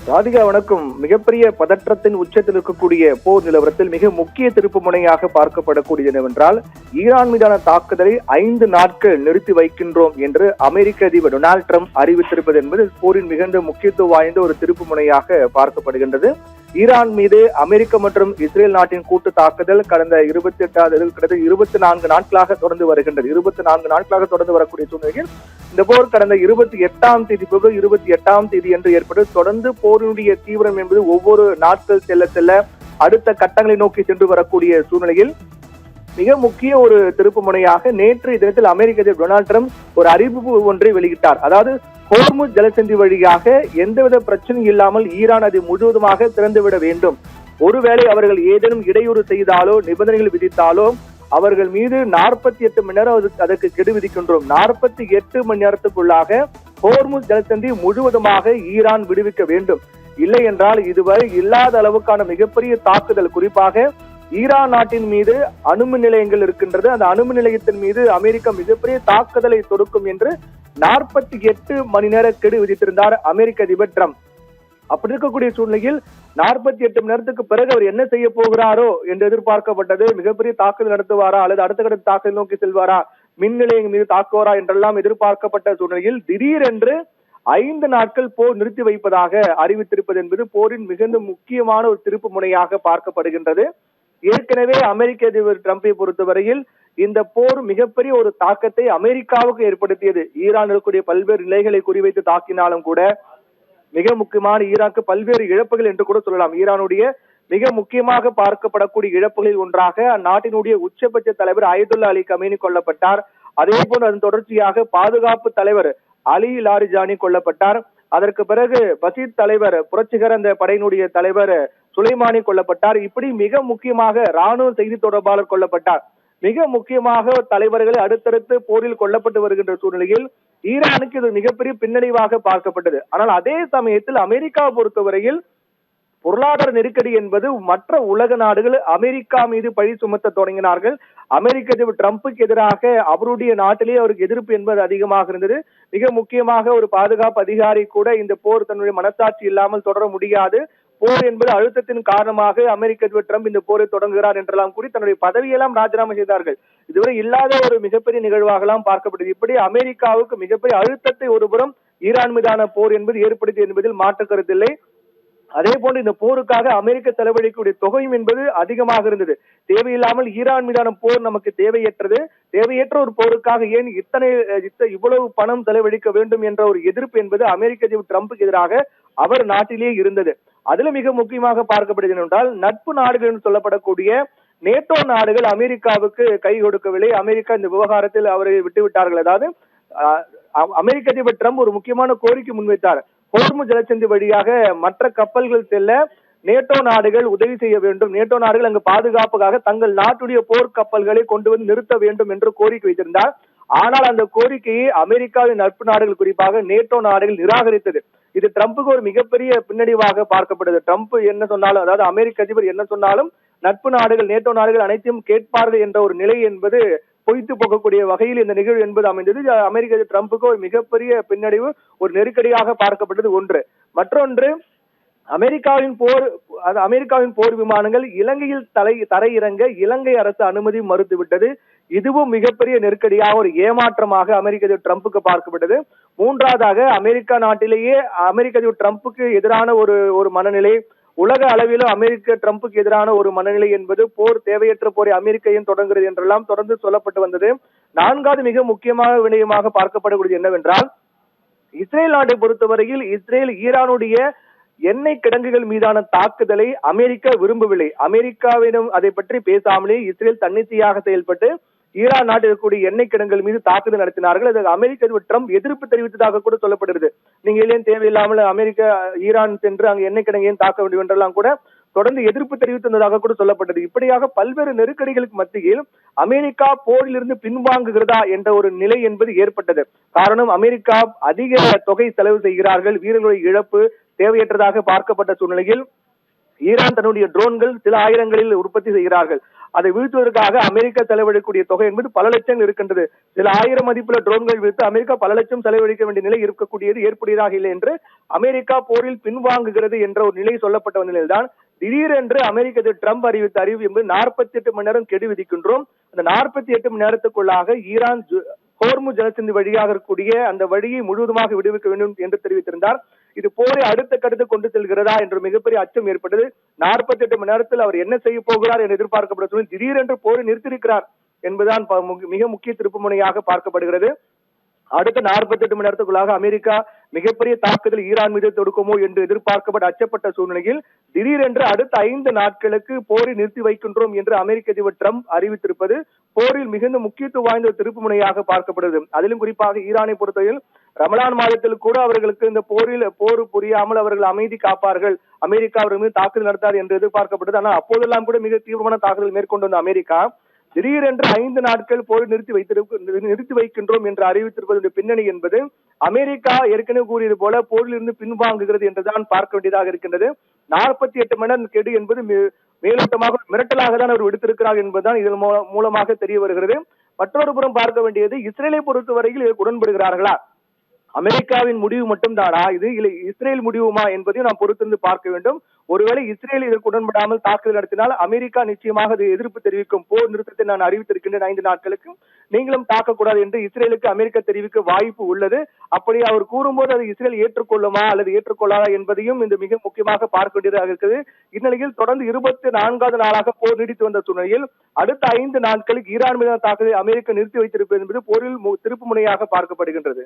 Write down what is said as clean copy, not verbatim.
ராதிகா வணக்கம். மிகப்பெரிய பதற்றத்தின் உச்சத்தில் இருக்கக்கூடிய போர் நிலவரத்தில் மிக முக்கிய திருப்பு முனையாக பார்க்கப்படக்கூடியது என்னவென்றால், ஈரான் மீதான தாக்குதலை 5 நாட்கள் நிறுத்தி வைக்கின்றோம் என்று அமெரிக்க அதிபர் டொனால்டு டிரம்ப் அறிவித்திருப்பது என்பது போரின் மிகுந்த முக்கியத்துவம் வாய்ந்த ஒரு திருப்பு முனையாக பார்க்கப்படுகின்றது. ஈரான் மீது அமெரிக்க மற்றும் இஸ்ரேல் நாட்டின் கூட்டு தாக்குதல் கடந்த 24 நாட்களாக தொடர்ந்து வருகின்றது. 24 நாட்களாக தொடர்ந்து வரக்கூடிய சூழ்நிலையில் இந்த போர் கடந்த 28ஆம் தேதி 28ஆம் தேதி என்று ஏற்பட்டு தொடர்ந்து போரினுடைய தீவிரம் என்பது ஒவ்வொரு நாட்கள் செல்ல செல்ல அடுத்த கட்டங்களை நோக்கி சென்று வரக்கூடிய சூழ்நிலையில் மிக முக்கிய ஒரு திருப்பு முனையாக நேற்றைய தினத்தில் அமெரிக்க அதிபர் டொனால்டு டிரம்ப் ஒரு அறிவிப்பு ஒன்றை வெளியிட்டார். அதாவது ஹோர்முஸ் ஜலசந்தி வழியாக எந்தவித பிரச்சனையும் இல்லாமல் ஈரான் அதை முழுவதுமாக திறந்துவிட வேண்டும். ஒருவேளை அவர்கள் ஏதேனும் இடையூறு செய்தாலோ நிபந்தனைகள் விதித்தாலோ அவர்கள் மீது 48 மணி நேரம் அதற்கு கெடு விதிக்கின்றோம். 48 மணி நேரத்துக்குள்ளாக ஹோர்முஸ் ஜலசந்தி முழுவதுமாக ஈரான் விடுவிக்க வேண்டும். இல்லை என்றால் இதுவரை இல்லாத அளவுக்கான மிகப்பெரிய தாக்குதல், குறிப்பாக ஈரான் நாட்டின் மீது அணுமின் நிலையங்கள் இருக்கின்றது. அந்த அணுமின் நிலையத்தின் மீது அமெரிக்கா மிகப்பெரிய தாக்குதலை தொடுக்கும் என்று 48 மணி நேர கெடு விதித்திருந்தார் அமெரிக்க அதிபர் டிரம்ப். அப்படி இருக்கக்கூடிய சூழ்நிலையில் 48 மணி நேரத்துக்கு பிறகு அவர் என்ன செய்ய போகிறாரோ என்று எதிர்பார்க்கப்பட்டது. மிகப்பெரிய தாக்குதல் நடத்துவாரா அல்லது அடுத்த கட்ட தாக்குதல் நோக்கி செல்வாரா, மின் நிலையங்கள் மீது தாக்குவாரா என்றெல்லாம் எதிர்பார்க்கப்பட்ட சூழ்நிலையில் திடீரென்று 5 நாட்கள் போர் நிறுத்தி வைப்பதாக அறிவித்திருப்பது என்பது போரின் மிகுந்த முக்கியமான ஒரு திருப்பு முனையாக பார்க்கப்படுகின்றது. ஏற்கனவே அமெரிக்க அதிபர் டிரம்பை பொறுத்தவரையில் இந்த போர் மிகப்பெரிய ஒரு தாக்கத்தை அமெரிக்காவுக்கு ஏற்படுத்தியது. ஈரான் இருக்கக்கூடிய பல்வேறு நிலைகளை குறிவைத்து தாக்கினாலும் கூட மிக முக்கியமான ஈரானுக்கு பல்வேறு இழப்புகள் என்று கூட சொல்லலாம். ஈரானுடைய மிக முக்கியமாக பார்க்கப்படக்கூடிய இழப்புகளில் ஒன்றாக அந்நாட்டினுடைய உச்சபட்ச தலைவர் அயதுல்லா அலி கமேனி கொல்லப்பட்டார். அதே போன்று அதன் தொடர்ச்சியாக பாதுகாப்பு தலைவர் அலி லாரிஜானி கொல்லப்பட்டார். அதற்கு பிறகு பசீத் தலைவர் புரட்சிகர அந்த படையினுடைய தலைவர் சுலைமானி கொல்லப்பட்டார். இப்படி மிக முக்கியமாக ராணுவ செய்தி தொடர்பாளர் கொல்லப்பட்டார். மிக முக்கியமாக தலைவர்கள் அடுத்தடுத்து போரில் கொல்லப்பட்டு வருகின்ற சூழ்நிலையில் ஈரானுக்கு இது மிகப்பெரிய பின்னடைவாக பார்க்கப்பட்டது. ஆனால் அதே சமயத்தில் அமெரிக்கா பொறுத்தவரையில் பொருளாதார நெருக்கடி என்பது மற்ற உலக நாடுகள் அமெரிக்கா மீது பழி சுமத்த தொடங்கினார்கள். அமெரிக்க அதிபர் டிரம்புக்கு எதிராக அவருடைய நாட்டிலேயே அவருக்கு எதிர்ப்பு என்பது அதிகமாக இருந்தது. மிக முக்கியமாக ஒரு பாதுகாப்பு அதிகாரி கூட இந்த போர் தன்னுடைய மனசாட்சி இல்லாமல் தொடர முடியாது, போர் என்பது அழுத்தத்தின் காரணமாக அமெரிக்க அதிபர் டிரம்ப் இந்த போரை தொடங்குகிறார் என்றெல்லாம் கூறி தன்னுடைய பதவியெல்லாம் ராஜினாமா செய்தார்கள். இதுவரை இல்லாத ஒரு மிகப்பெரிய நிகழ்வாக எல்லாம் பார்க்கப்பட்டது. இப்படி அமெரிக்காவுக்கு மிகப்பெரிய அழுத்தத்தை ஒருபுறம் ஈரான் மீதான போர் என்பது ஏற்படுத்தியது என்பதில் மாற்று கருத்தில்லை. அதே போன்று இந்த போருக்காக அமெரிக்க செலவழிக்கக்கூடிய தொகையும் என்பது அதிகமாக இருந்தது. தேவையில்லாமல் ஈரான் மீதான போர் நமக்கு தேவையற்றது, தேவையற்ற ஒரு போருக்காக ஏன் இவ்வளவு பணம் செலவழிக்க வேண்டும் என்ற ஒரு எதிர்ப்பு என்பது அமெரிக்க அதிபர் டிரம்புக்கு எதிராக அவர் நாட்டிலேயே இருந்தது. அதுல மிக முக்கியமாக பார்க்கப்படுகிறது என்றால் நட்பு நாடுகள் என்று சொல்லப்படக்கூடிய நேட்டோ நாடுகள் அமெரிக்காவுக்கு கை கொடுக்கவில்லை. அமெரிக்கா இந்த விவகாரத்தில் அவரை விட்டுவிட்டார்கள். அதாவது அமெரிக்க அதிபர் டிரம்ப் ஒரு முக்கியமான கோரிக்கை முன்வைத்தார். ஹோர்முஸ் ஜலசந்தி வழியாக மற்ற கப்பல்கள் செல்ல நேட்டோ நாடுகள் உதவி செய்ய வேண்டும், நேட்டோ நாடுகள் அங்கு பாதுகாப்புக்காக தங்கள் நாட்டுடைய போர் கப்பல்களை கொண்டு வந்து நிறுத்த வேண்டும் என்று கோரிக்கை வைத்திருந்தார். ஆனால் அந்த கோரிக்கையை அமெரிக்காவின் நட்பு நாடுகள், குறிப்பாக நேட்டோ நாடுகள் நிராகரித்தது. இது டிரம்புக்கு ஒரு மிகப்பெரிய பின்னடைவாக பார்க்கப்படுது. டிரம்ப் என்ன சொன்னாலும், அதாவது அமெரிக்க அதிபர் என்ன சொன்னாலும் நட்பு நாடுகள் நேட்டோ நாடுகள் அனைத்தையும் கேட்பார்கள் என்ற ஒரு நிலை என்பது பொய்த்து போகக்கூடிய வகையில் இந்த நிகழ்வு என்பது அமைந்தது. அமெரிக்க டிரம்புக்கு ஒரு மிகப்பெரிய பின்னடைவு, ஒரு நெருக்கடியாக பார்க்கப்பட்டது ஒன்று. மற்றொன்று, அமெரிக்காவின் போர் விமானங்கள் இலங்கையில் தரையிறங்க இலங்கை அரசு அனுமதி மறுத்துவிட்டது. இதுவும் மிகப்பெரிய நெருக்கடியாக, ஒரு ஏமாற்றமாக அமெரிக்க அதிபர் டிரம்புக்கு பார்க்கப்பட்டது. மூன்றாவதாக, அமெரிக்கா நாட்டிலேயே அமெரிக்க அதிபர் டிரம்புக்கு எதிரான ஒரு மனநிலை, உலக அளவிலும் அமெரிக்க டிரம்புக்கு எதிரான ஒரு மனநிலை என்பது போர், தேவையற்ற போரை அமெரிக்கையும் தொடங்குகிறது என்றெல்லாம் தொடர்ந்து சொல்லப்பட்டு வந்தது. நான்காவது மிக முக்கியமான விடயமாக பார்க்கப்படக்கூடியது என்னவென்றால், இஸ்ரேல் நாட்டை பொறுத்தவரையில் இஸ்ரேல் ஈரானுடைய எண்ணெய் கிடங்குகள் மீதான தாக்குதலை அமெரிக்கா விரும்பவில்லை. அமெரிக்காவிடம் அதை பற்றி பேசாமலே இஸ்ரேல் தன்னிச்சையாக செயல்பட்டு ஈரான் நாட்டில் இருக்கக்கூடிய எண்ணெய் கிடங்குகள் மீது தாக்குதல் நடத்தினார்கள். அதற்கு அமெரிக்க அதிபர் டிரம்ப் எதிர்ப்பு தெரிவித்ததாக கூட சொல்லப்படுகிறது. நீங்கள் ஏன் தேவையில்லாமல் ஈரான் சென்று அங்கு எண்ணெய் கிடங்கு ஏன் தாக்க வேண்டும் என்றெல்லாம் கூட தொடர்ந்து எதிர்ப்பு தெரிவித்ததாக கூட சொல்லப்பட்டது. இப்படியாக பல்வேறு நெருக்கடிகளுக்கு மத்தியில் அமெரிக்கா போரிலிருந்து பின்வாங்குகிறதா என்ற ஒரு நிலை என்பது ஏற்பட்டது. காரணம், அமெரிக்கா அதிக தொகை செலவு செய்கிறார்கள், வீரர்களுடைய இழப்பு தேவையற்றதாக பார்க்கப்பட்ட சூழ்நிலையில் ஈரான் தன்னுடைய ட்ரோன்கள் சில ஆயிரங்களில் உற்பத்தி செய்கிறார்கள். அதை வீழ்த்துவதற்காக அமெரிக்கா செலவழிக்கக்கூடிய தொகை என்பது பல லட்சங்கள் இருக்கின்றது. சில ஆயிரம் மதிப்புள்ள ட்ரோன்கள் விற்று அமெரிக்கா பல லட்சம் செலவழிக்க வேண்டிய நிலை இருக்கக்கூடியது ஏற்புடையதாக இல்லை என்று அமெரிக்கா போரில் பின்வாங்குகிறது என்ற ஒரு நிலை சொல்லப்பட்ட நிலையில்தான் திடீரென்று அமெரிக்க ட்ரம்ப் அறிவித்த அறிவு என்பது 48 மணி நேரம் கெடு விதிக்கின்றோம். அந்த 48 மணி நேரத்துக்குள்ளாக ஈரான் ஹோர்முஸ் ஜலசந்தி வழியாக இருக்கக்கூடிய அந்த வழியை முழுவதுமாக விடுவிக்க வேண்டும் என்று தெரிவித்திருந்தார். இது போரை அடுத்த கருத்து கொண்டு செல்கிறதா என்ற மிகப்பெரிய அச்சம் ஏற்பட்டது. 48 மணி நேரத்தில் அவர் என்ன செய்ய போகிறார் என்று எதிர்பார்க்கப்பட்ட திடீரென்று போரை நிறுத்தியிருக்கிறார் என்பதுதான் மிக முக்கிய திருப்புமுனையாக பார்க்கப்படுகிறது. அடுத்த 48 மணி நேரத்துக்குள்ளாக அமெரிக்கா மிகப்பெரிய தாக்குதல் ஈரான் மீது தொடுக்குமோ என்று எதிர்பார்க்கப்பட்ட அச்சப்பட்ட சூழ்நிலையில் திடீரென்று அடுத்த 5 நாட்களுக்கு போரை நிறுத்தி வைக்கின்றோம் என்று அமெரிக்க அதிபர் ட்ரம்ப் அறிவித்திருப்பது போரில் மிகுந்த முக்கியத்துவம் வாய்ந்த ஒரு திருப்புமுனையாக பார்க்கப்படுகிறது. அதிலும் குறிப்பாக ஈரானை பொறுத்தவரையில் ரமலான் மாதத்தில் கூட அவர்களுக்கு இந்த போர் புரியாமல் அவர்கள் அமைதி காப்பார்கள், அமெரிக்கா அவர்கள் மீது தாக்குதல் நடத்தாது என்று எதிர்பார்க்கப்பட்டது. ஆனால் அப்போதெல்லாம் கூட மிக தீவிரமான தாக்குதல் மேற்கொண்டு வந்த அமெரிக்கா திடீரென்று 5 நாட்கள் போர் நிறுத்தி வைக்கின்றோம் என்று அறிவித்திருப்பதனுடைய பின்னணி என்பது அமெரிக்கா ஏற்கனவே கூறியது போல போரில் இருந்து பின்வாங்குகிறது என்றுதான் பார்க்க வேண்டியதாக இருக்கின்றது. 48 மணி நேரம் கெடு என்பது மேலோட்டமாக மிரட்டலாக தான் அவர் விடுத்திருக்கிறார் என்பதுதான் இதன் மூலமாக தெரிய வருகிறது. மற்றொரு புறம் பார்க்க வேண்டியது இஸ்ரேலை பொறுத்தவரையில் உடன்படுகிறார்களா, அமெரிக்காவின் முடிவு மட்டும்தானா இது, இல்லை இஸ்ரேல் முடிவுமா என்பதையும் நாம் பொறுத்திருந்து பார்க்க வேண்டும். ஒருவேளை இஸ்ரேல் இதற்கு உடன்படாமல் தாக்குதல் நடத்தினால் அமெரிக்கா நிச்சயமாக அது எதிர்ப்பு தெரிவிக்கும். போர் நிறுத்தத்தை நான் அறிவித்திருக்கின்றேன் 5 நாட்களுக்கு, நீங்களும் தாக்கக்கூடாது என்று இஸ்ரேலுக்கு அமெரிக்கா தெரிவிக்க வாய்ப்பு உள்ளது. அப்படி அவர் கூறும்போது அதை இஸ்ரேல் ஏற்றுக்கொள்ளுமா அல்லது ஏற்றுக்கொள்ளாதா என்பதையும் இந்த மிக முக்கியமாக பார்க்க வேண்டியதாக இருக்கிறது. இந்நிலையில் தொடர்ந்து 24வது நாளாக போர் நீடித்து வந்த சூழ்நிலையில் அடுத்த 5 நாட்களுக்கு ஈரான் மீதான தாக்குதலை அமெரிக்கா நிறுத்தி வைத்திருப்பது என்பது போரில் திருப்பு முனையாக பார்க்கப்படுகின்றது.